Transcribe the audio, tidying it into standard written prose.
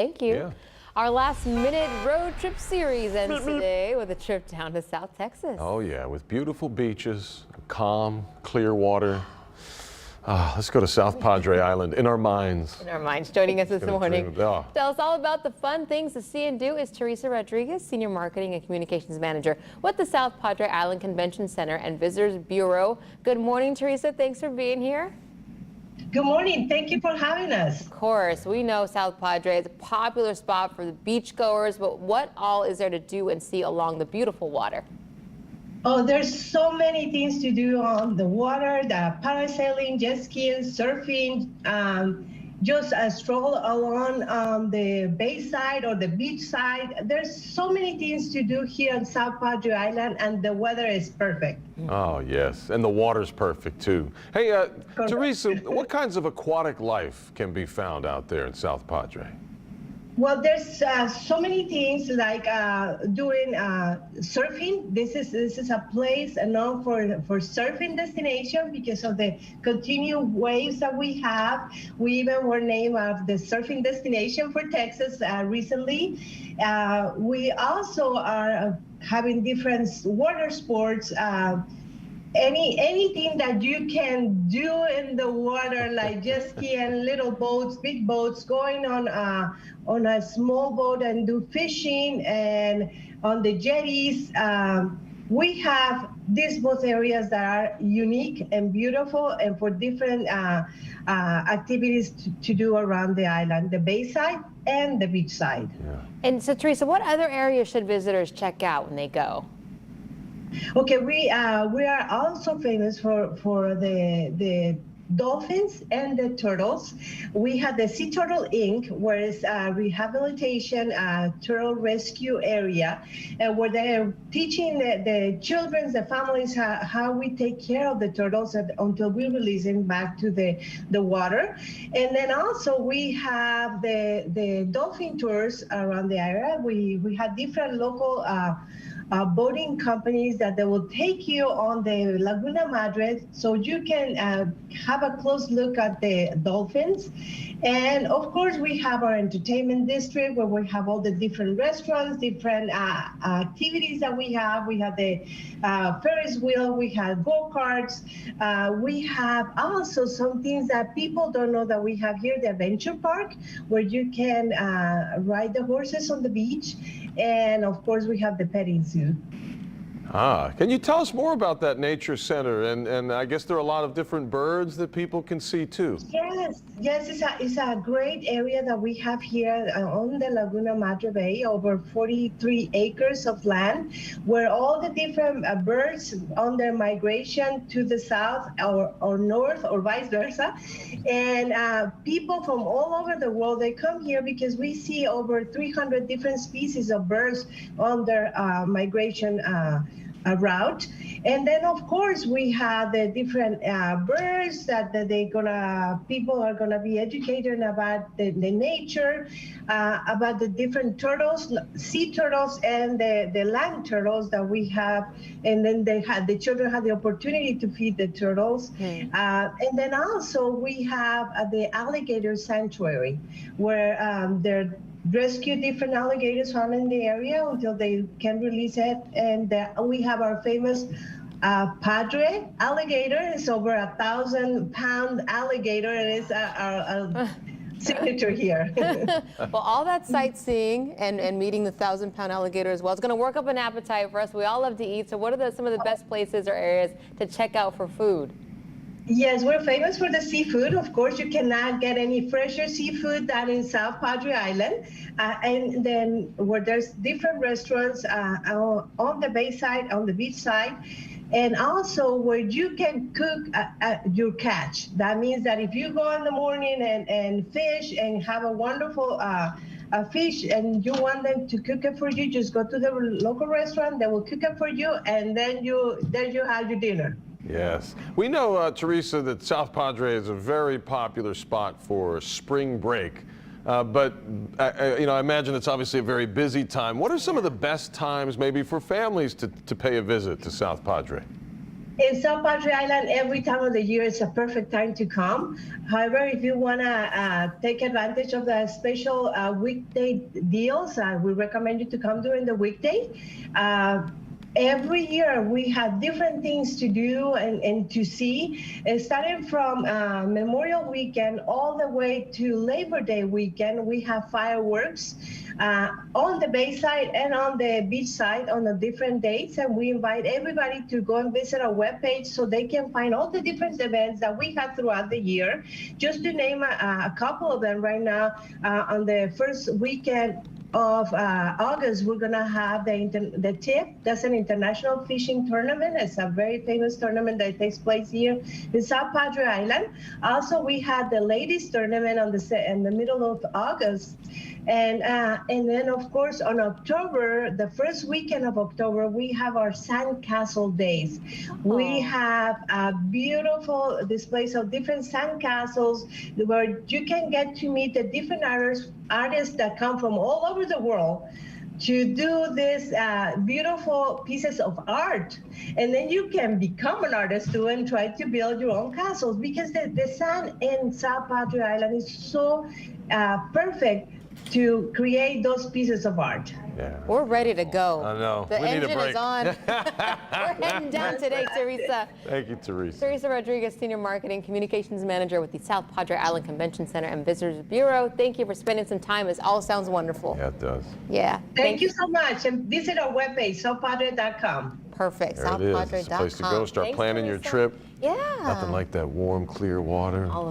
Thank you. Yeah. Our last-minute road trip series ends today with a trip down to South Texas. Oh yeah, with beautiful beaches, calm, clear water. Let's go to South Padre Island in our minds. In our minds, joining us this morning. Oh. Tell us all about the fun things to see and do is Teresa Rodriguez, Senior Marketing and Communications Manager with the South Padre Island Convention Center and Visitors Bureau. Good morning, Teresa. Thanks for being here. Good morning. Thank you for having us. Of course, we know South Padre is a popular spot for the beachgoers, but what all is there to do and see along the beautiful water? Oh, there's so many things to do on the water, the parasailing, jet skiing, surfing, just a stroll along the bay side or the beach side. There's so many things to do here on South Padre Island, and the weather is perfect. Oh yes, and the water's perfect too. Hey, Teresa, what kinds of aquatic life can be found out there in South Padre? Well, there's so many things like doing surfing. This is a place known for surfing destination because of the continued waves that we have. We even were named the surfing destination for Texas recently. We also are having different water sports. Anything that you can do in the water, like jet ski and little boats, big boats, going on a small boat and do fishing, and on the jetties. We have these both areas that are unique and beautiful and for different activities to do around the island, the bay side and the beach side. Yeah. And so, Teresa, what other areas should visitors check out when they go? Okay, we are also famous for the dolphins and the turtles. We have the Sea Turtle Inc., where it's a rehabilitation turtle rescue area, and where they're teaching the children, the families, how we take care of the turtles until we release them back to the water. And then also we have the dolphin tours around the area. We have different local boating companies that they will take you on the Laguna Madre so you can have a close look at the dolphins. And of course, we have our entertainment district where we have all the different restaurants, different activities that we have. We have the Ferris wheel, we have go-karts. We have also some things that people don't know that we have here, the adventure park, where you can ride the horses on the beach. And of course, we have the petting zoo. Can you tell us more about that nature center? And I guess there are a lot of different birds that people can see too. Yes, it's a great area that we have here on the Laguna Madre Bay, over 43 acres of land, where all the different birds on their migration to the south or north or vice versa. And people from all over the world, they come here because we see over 300 different species of birds on their migration route. And then of course we have the different birds that people are gonna be educated about the nature, about the different turtles, sea turtles and the land turtles that we have. And then the children have the opportunity to feed the turtles. And then also we have the alligator sanctuary, where they're rescue different alligators found in the area until they can release it. And we have our famous Padre alligator. It's over 1,000-pound alligator, and it's our signature here. Well, all that sightseeing and meeting the 1,000-pound alligator as well is going to work up an appetite for us. We all love to eat. So what are some of the best places or areas to check out for food? Yes, we're famous for the seafood. Of course, you cannot get any fresher seafood than in South Padre Island. And then where there's different restaurants on the bay side, on the beach side, and also where you can cook your catch. That means that if you go in the morning and fish and have a wonderful fish and you want them to cook it for you, just go to the local restaurant, they will cook it for you, and then you have your dinner. Yes. We know, Teresa, that South Padre is a very popular spot for spring break. But I imagine it's obviously a very busy time. What are some of the best times maybe for families to pay a visit to South Padre? In South Padre Island, every time of the year is a perfect time to come. However, if you want to take advantage of the special weekday deals, we recommend you to come during the weekday. Every year we have different things to do and to see, starting from Memorial Weekend all the way to Labor Day weekend. We have fireworks on the bay side and on the beach side on the different dates, and we invite everybody to go and visit our webpage so they can find all the different events that we have throughout the year. Just to name a couple of them right now, on the first weekend of August, we're gonna have the TIP. That's an international fishing tournament. It's a very famous tournament that takes place here in South Padre Island. Also, we had the ladies tournament in the middle of August. And then, of course, on October, the first weekend of October, we have our sandcastle days. We have a beautiful displays of different sandcastles where you can get to meet the different artists that come from all over the world to do these beautiful pieces of art. And then you can become an artist too and try to build your own castles, because the sand in South Padre Island is so perfect to create those pieces of art. Yeah. We're ready to go. I know. The We need a engine break. is on. We're heading down today, Teresa. Thank you, Teresa. Teresa Rodriguez, Senior Marketing Communications Manager with the South Padre Island Convention Center and Visitors Bureau. Thank you for spending some time. This all sounds wonderful. Yeah, it does. Yeah. Thank you so much. And visit our webpage, southpadre.com. Perfect. There it is. It's a place to go. Start Thanks, planning your Teresa. trip. Yeah. Nothing like that warm, clear water. All of